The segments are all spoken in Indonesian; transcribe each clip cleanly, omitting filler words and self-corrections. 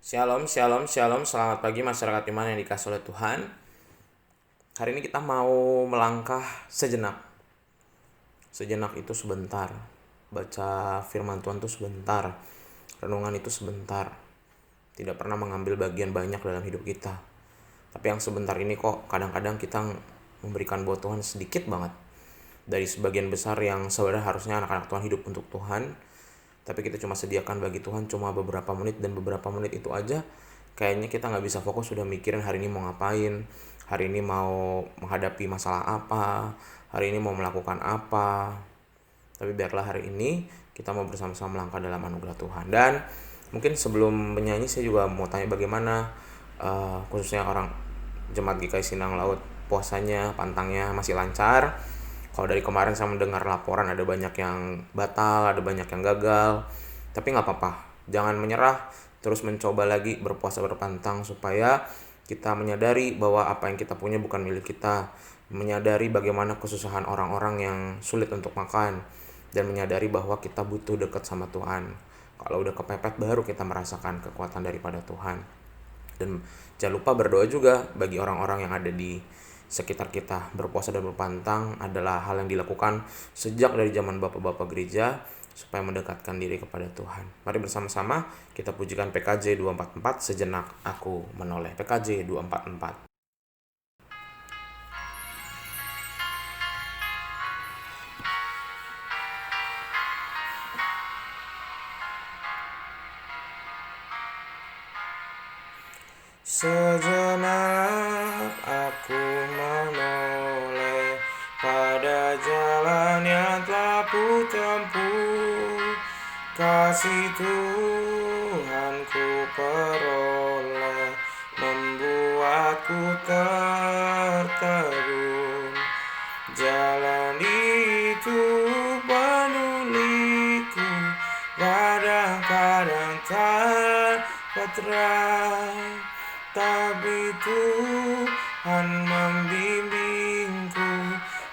Shalom, shalom, shalom. Selamat pagi masyarakat iman yang dikasih oleh Tuhan. Hari ini kita mau melangkah sejenak. Sejenak itu sebentar. Baca firman Tuhan itu sebentar. Renungan itu sebentar. Tidak pernah mengambil bagian banyak dalam hidup kita. Tapi yang sebentar ini kok kadang-kadang kita memberikan buat Tuhan sedikit banget. Dari sebagian besar yang sebenarnya harusnya anak-anak Tuhan hidup untuk Tuhan. Tapi kita cuma sediakan bagi Tuhan cuma beberapa menit, dan beberapa menit itu aja kayaknya kita nggak bisa fokus sudah mikirin hari ini mau ngapain, hari ini mau menghadapi masalah apa, hari ini mau melakukan apa. Tapi biarlah hari ini kita mau bersama-sama melangkah dalam anugerah Tuhan. Dan mungkin sebelum menyanyi saya juga mau tanya bagaimana khususnya orang Jemaat GKI Sindang Laut, puasanya, pantangnya masih lancar. Kalau dari kemarin saya mendengar laporan ada banyak yang batal, ada banyak yang gagal. Tapi nggak apa-apa, jangan menyerah, terus mencoba lagi berpuasa berpantang supaya kita menyadari bahwa apa yang kita punya bukan milik kita. Menyadari bagaimana kesusahan orang-orang yang sulit untuk makan. Dan menyadari bahwa kita butuh dekat sama Tuhan. Kalau udah kepepet baru kita merasakan kekuatan daripada Tuhan. Dan jangan lupa berdoa juga bagi orang-orang yang ada di sekitar kita. Berpuasa dan berpantang adalah hal yang dilakukan sejak dari zaman bapak-bapak gereja supaya mendekatkan diri kepada Tuhan. Mari bersama-sama kita pujikan PKJ 244, Sejenak Aku Menoleh. PKJ 244. Sejenak aku menoleh pada jalan yang telah ku tempuh. Kasih Tuhanku peroleh membuatku tertegun. Jalan itu penuh liku, kadang-kadang tanpa terang. Tapi Tuhan membimbingku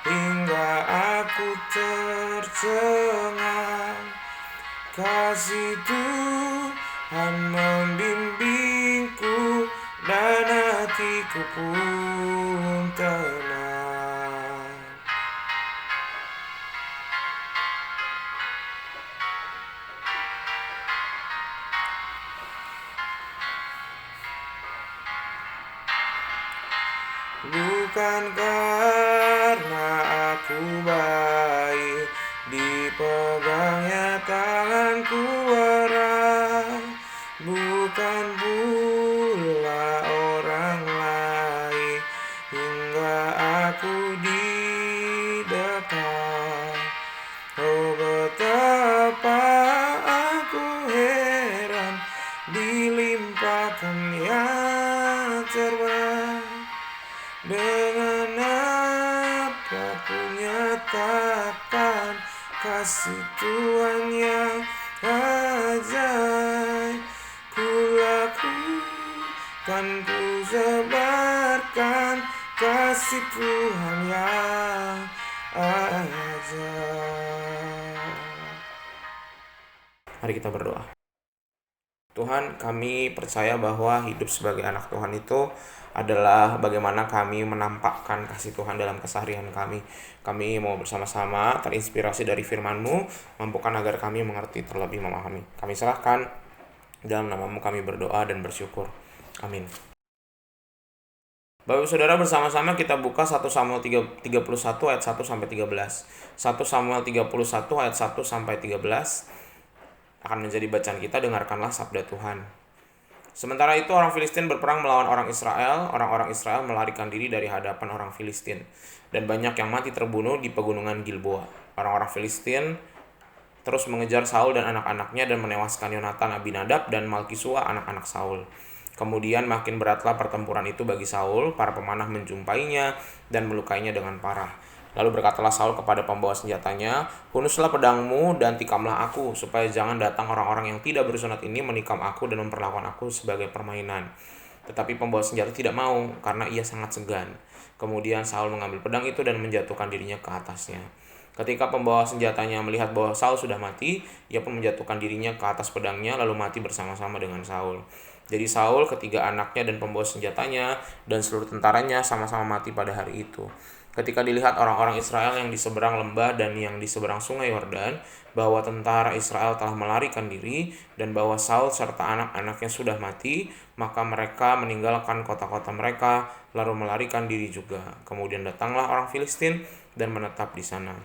hingga aku tercengang. Kasih Tuhan membimbingku dan hatiku pun tenang. Bukan karena aku baik, dipegangnya tanganku erat. Bukan pula orang lain hingga aku didekat. Oh, betapa aku heran dilimpahkan yang terbaik. Dengan apapun nyatakan kasih Tuhan yang ajaib. Ku lakukan, ku sebarkan kasih Tuhan yang ajaib. Mari kita berdoa. Tuhan, kami percaya bahwa hidup sebagai anak Tuhan itu adalah bagaimana kami menampakkan kasih Tuhan dalam keseharian kami. Kami mau bersama-sama terinspirasi dari firman-Mu, mampukan agar kami mengerti terlebih memahami. Kami serahkan, dalam nama-Mu kami berdoa dan bersyukur. Amin. Bapak Saudara, bersama-sama kita buka 1 Samuel 31 ayat 1 sampai 13. 1 Samuel 31 ayat 1 sampai 13 akan menjadi bacaan kita. Dengarkanlah sabda Tuhan. Sementara itu orang Filistin berperang melawan orang Israel. Orang-orang Israel melarikan diri dari hadapan orang Filistin, dan banyak yang mati terbunuh di pegunungan Gilboa. Orang-orang Filistin terus mengejar Saul dan anak-anaknya dan menewaskan Yonatan, Abinadab, dan Malkisua, anak-anak Saul. Kemudian makin beratlah pertempuran itu bagi Saul. Para pemanah menjumpainya dan melukainya dengan parah. Lalu berkatalah Saul kepada pembawa senjatanya, "Hunuslah pedangmu dan tikamlah aku, supaya jangan datang orang-orang yang tidak bersunat ini menikam aku dan memperlakukan aku sebagai permainan." Tetapi pembawa senjata tidak mau, karena ia sangat segan. Kemudian Saul mengambil pedang itu dan menjatuhkan dirinya ke atasnya. Ketika pembawa senjatanya melihat bahwa Saul sudah mati, ia pun menjatuhkan dirinya ke atas pedangnya lalu mati bersama-sama dengan Saul. Jadi Saul, ketiga anaknya dan pembawa senjatanya dan seluruh tentaranya sama-sama mati pada hari itu. Ketika dilihat orang-orang Israel yang di seberang lembah dan yang di seberang sungai Yordan, bahwa tentara Israel telah melarikan diri dan bahwa Saul serta anak-anaknya sudah mati, maka mereka meninggalkan kota-kota mereka lalu melarikan diri juga. Kemudian datanglah orang Filistin dan menetap di sana.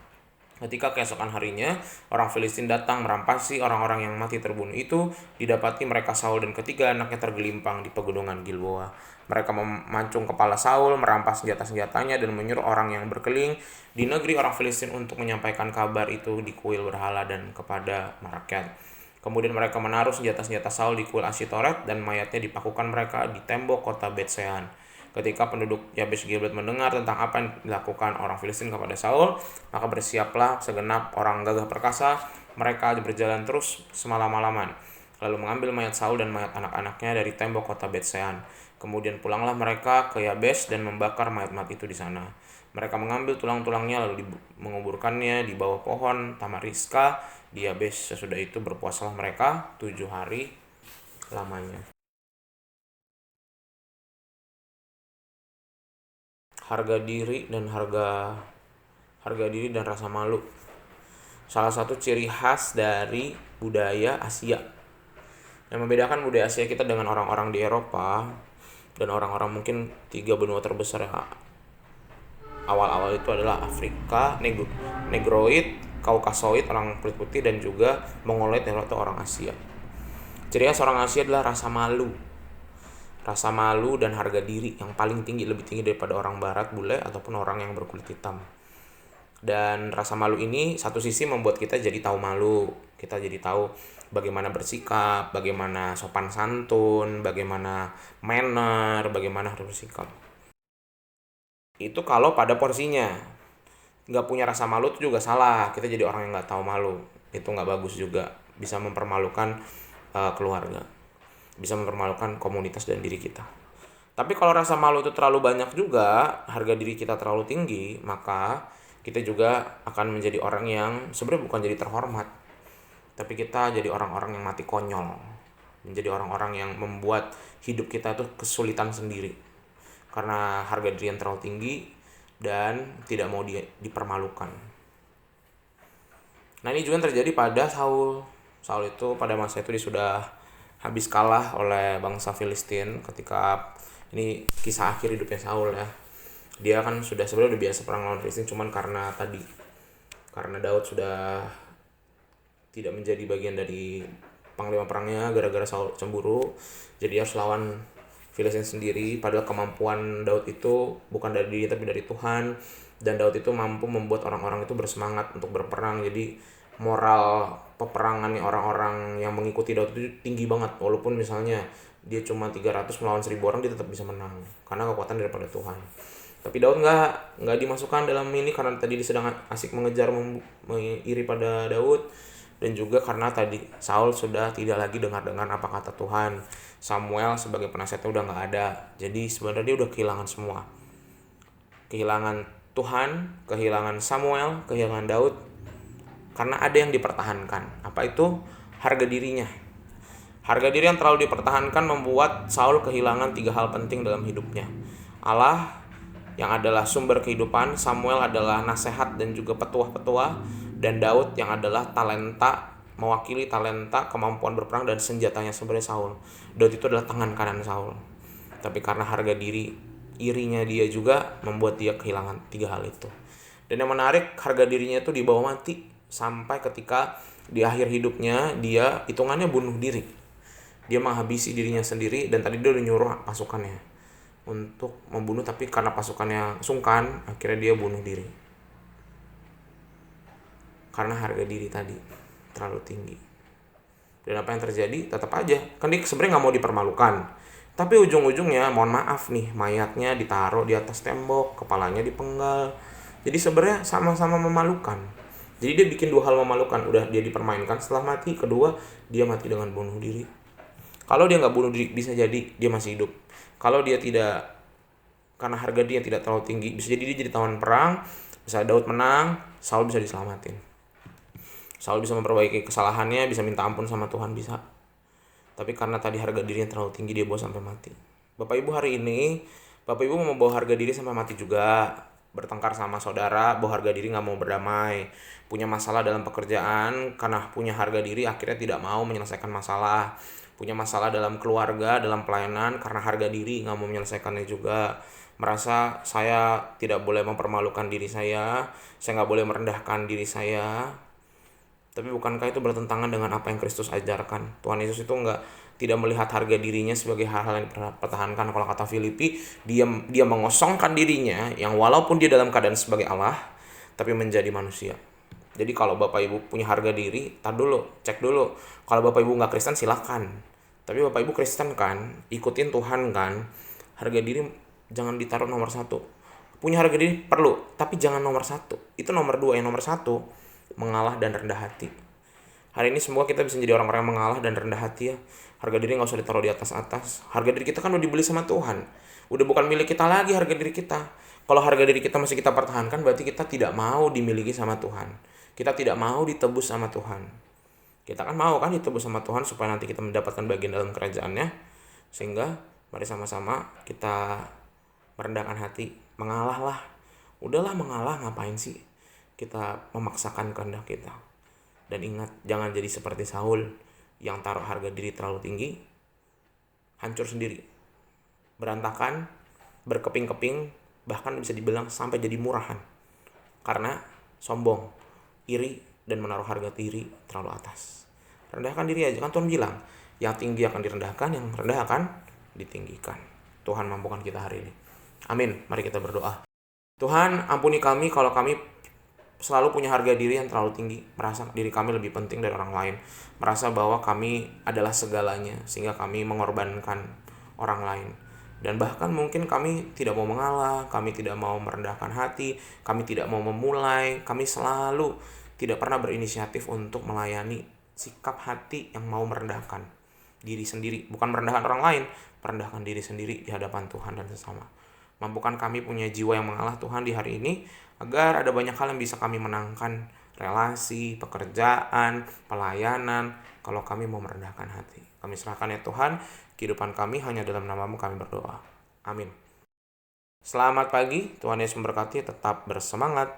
Ketika keesokan harinya, orang Filistin datang merampasi orang-orang yang mati terbunuh itu, didapati mereka Saul dan ketiga anaknya tergelimpang di pegunungan Gilboa. Mereka memancung kepala Saul, merampas senjata-senjatanya, dan menyuruh orang yang berkeliling di negeri orang Filistin untuk menyampaikan kabar itu di kuil berhala dan kepada rakyat. Kemudian mereka menaruh senjata-senjata Saul di kuil Asyitoret, dan mayatnya dipakukan mereka di tembok kota Bet-Sean. Ketika penduduk Yabesh Gilead mendengar tentang apa yang dilakukan orang Filistin kepada Saul, maka bersiaplah segenap orang gagah perkasa. Mereka berjalan terus semalam-malaman, lalu mengambil mayat Saul dan mayat anak-anaknya dari tembok kota Bet-Sean. Kemudian pulanglah mereka ke Yabesh dan membakar mayat-mayat itu di sana. Mereka mengambil tulang-tulangnya lalu menguburkannya di bawah pohon tamariska di Yabesh. Sesudah itu berpuasalah mereka 7 hari lamanya. Harga diri dan harga diri dan rasa malu. Salah satu ciri khas dari budaya Asia. Yang membedakan budaya Asia kita dengan orang-orang di Eropa dan orang-orang mungkin 3 benua terbesar yang awal-awal itu adalah Afrika, Negroid, Kaukasoid, orang kulit putih, dan juga Mongoloid atau orang Asia. Ciri khas orang Asia adalah rasa malu. Rasa malu dan harga diri yang paling tinggi, lebih tinggi daripada orang barat, bule, ataupun orang yang berkulit hitam. Dan rasa malu ini satu sisi membuat kita jadi tahu malu. Kita jadi tahu bagaimana bersikap, bagaimana sopan santun, bagaimana manner, bagaimana harus bersikap. Itu kalau pada porsinya. Nggak punya rasa malu itu juga salah. Kita jadi orang yang nggak tahu malu. Itu nggak bagus juga. Bisa mempermalukan keluarga. Bisa mempermalukan komunitas dan diri kita. Tapi kalau rasa malu itu terlalu banyak juga, harga diri kita terlalu tinggi, maka kita juga akan menjadi orang yang sebenarnya bukan jadi terhormat, tapi kita jadi orang-orang yang mati konyol, menjadi orang-orang yang membuat hidup kita tuh kesulitan sendiri karena harga diri yang terlalu tinggi dan tidak mau dipermalukan. Nah, ini juga terjadi pada Saul. Saul itu pada masa itu dia sudah habis kalah oleh bangsa Filistin. Ketika ini kisah akhir hidupnya Saul ya, dia kan sebenarnya udah biasa perang lawan Filistin, cuman karena Daud sudah tidak menjadi bagian dari panglima perangnya gara-gara Saul cemburu, jadi harus lawan Filistin sendiri. Padahal kemampuan Daud itu bukan dari diri tapi dari Tuhan, dan Daud itu mampu membuat orang-orang itu bersemangat untuk berperang. Jadi moral peperangan orang-orang yang mengikuti Daud itu tinggi banget, walaupun misalnya dia cuma 300 melawan 1000 orang, dia tetap bisa menang karena kekuatan daripada Tuhan. Tapi Daud nggak dimasukkan dalam ini karena tadi dia sedang asik mengejar iri pada Daud, dan juga karena tadi Saul sudah tidak lagi dengar-dengar apa kata Tuhan. Samuel sebagai penasihatnya udah nggak ada, jadi sebenarnya dia udah kehilangan semua. Kehilangan Tuhan, kehilangan Samuel, kehilangan Daud, karena ada yang dipertahankan. Apa itu? Harga dirinya. Harga diri yang terlalu dipertahankan membuat Saul kehilangan 3 hal penting dalam hidupnya. Allah yang adalah sumber kehidupan, Samuel adalah nasihat dan juga petuah-petuah, dan Daud yang adalah talenta, mewakili talenta, kemampuan berperang dan senjatanya sebenarnya Saul. Daud itu adalah tangan kanan Saul. Tapi karena harga diri, irinya dia juga membuat dia kehilangan 3 hal itu. Dan yang menarik, harga dirinya itu dibawa mati sampai ketika di akhir hidupnya dia hitungannya bunuh diri. Dia menghabisi dirinya sendiri, dan tadi dia udah nyuruh pasukannya untuk membunuh, tapi karena pasukannya sungkan, akhirnya dia bunuh diri. Karena harga diri tadi terlalu tinggi. Dan apa yang terjadi? Tetap aja, kan dia sebenarnya nggak mau dipermalukan. Tapi ujung-ujungnya, mohon maaf nih, mayatnya ditaruh di atas tembok, kepalanya dipenggal. Jadi sebenarnya sama-sama memalukan. Jadi dia bikin 2 hal memalukan. Udah dia dipermainkan setelah mati, kedua dia mati dengan bunuh diri. Kalau dia nggak bunuh diri, bisa jadi dia masih hidup. Kalau dia tidak, karena harga dia tidak terlalu tinggi, bisa jadi dia jadi tawanan perang. Misalnya Daud menang, Saul bisa diselamatin. Saul bisa memperbaiki kesalahannya, bisa minta ampun sama Tuhan, bisa. Tapi karena tadi harga dirinya terlalu tinggi, dia bawa sampai mati. Bapak Ibu, hari ini Bapak Ibu mau bawa harga diri sampai mati juga. Bertengkar sama saudara, bawa harga diri, nggak mau berdamai. Punya masalah dalam pekerjaan, karena punya harga diri akhirnya tidak mau menyelesaikan masalah. Punya masalah dalam keluarga, dalam pelayanan, karena harga diri nggak mau menyelesaikannya juga. Merasa saya tidak boleh mempermalukan diri saya nggak boleh merendahkan diri saya. Tapi bukankah itu bertentangan dengan apa yang Kristus ajarkan? Tuhan Yesus itu tidak melihat harga dirinya sebagai hal-hal yang dipertahankan. Kalau kata Filipi, dia mengosongkan dirinya, yang walaupun dia dalam keadaan sebagai Allah, tapi menjadi manusia. Jadi kalau Bapak Ibu punya harga diri, cek dulu. Kalau Bapak Ibu nggak Kristen, silakan. Tapi Bapak Ibu Kristen kan, ikutin Tuhan kan. Harga diri jangan ditaruh nomor satu. Punya harga diri perlu, tapi jangan nomor satu. Itu nomor dua. Yang nomor satu, mengalah dan rendah hati. Hari ini semoga kita bisa jadi orang-orang yang mengalah dan rendah hati ya. Harga diri gak usah ditaruh di atas-atas. Harga diri kita kan udah dibeli sama Tuhan. Udah bukan milik kita lagi harga diri kita. Kalau harga diri kita masih kita pertahankan, berarti kita tidak mau dimiliki sama Tuhan. Kita tidak mau ditebus sama Tuhan. Kita kan mau kan ditebus sama Tuhan supaya nanti kita mendapatkan bagian dalam kerajaannya. Sehingga mari sama-sama kita merendahkan hati, mengalah lah. Udahlah, mengalah, ngapain sih kita memaksakan kehendak kita. Dan ingat, jangan jadi seperti Saul yang taruh harga diri terlalu tinggi, hancur sendiri, berantakan, berkeping-keping, bahkan bisa dibilang sampai jadi murahan karena sombong, iri, dan menaruh harga diri terlalu atas. Rendahkan diri aja, kan Tuhan bilang yang tinggi akan direndahkan, yang rendah akan ditinggikan. Tuhan mampukan kita hari ini. Amin. Mari kita berdoa. Tuhan, ampuni kami kalau kami selalu punya harga diri yang terlalu tinggi, merasa diri kami lebih penting dari orang lain, merasa bahwa kami adalah segalanya, sehingga kami mengorbankan orang lain. Dan bahkan mungkin kami tidak mau mengalah, kami tidak mau merendahkan hati, kami tidak mau memulai, kami selalu tidak pernah berinisiatif untuk melayani sikap hati yang mau merendahkan diri sendiri, bukan merendahkan orang lain, merendahkan diri sendiri di hadapan Tuhan dan sesama. Mampukan kami punya jiwa yang mengalah Tuhan di hari ini, agar ada banyak hal yang bisa kami menangkan, relasi, pekerjaan, pelayanan, kalau kami mau merendahkan hati. Kami serahkan ya Tuhan, kehidupan kami hanya dalam nama-Mu kami berdoa. Amin. Selamat pagi, Tuhan Yesus memberkati, tetap bersemangat.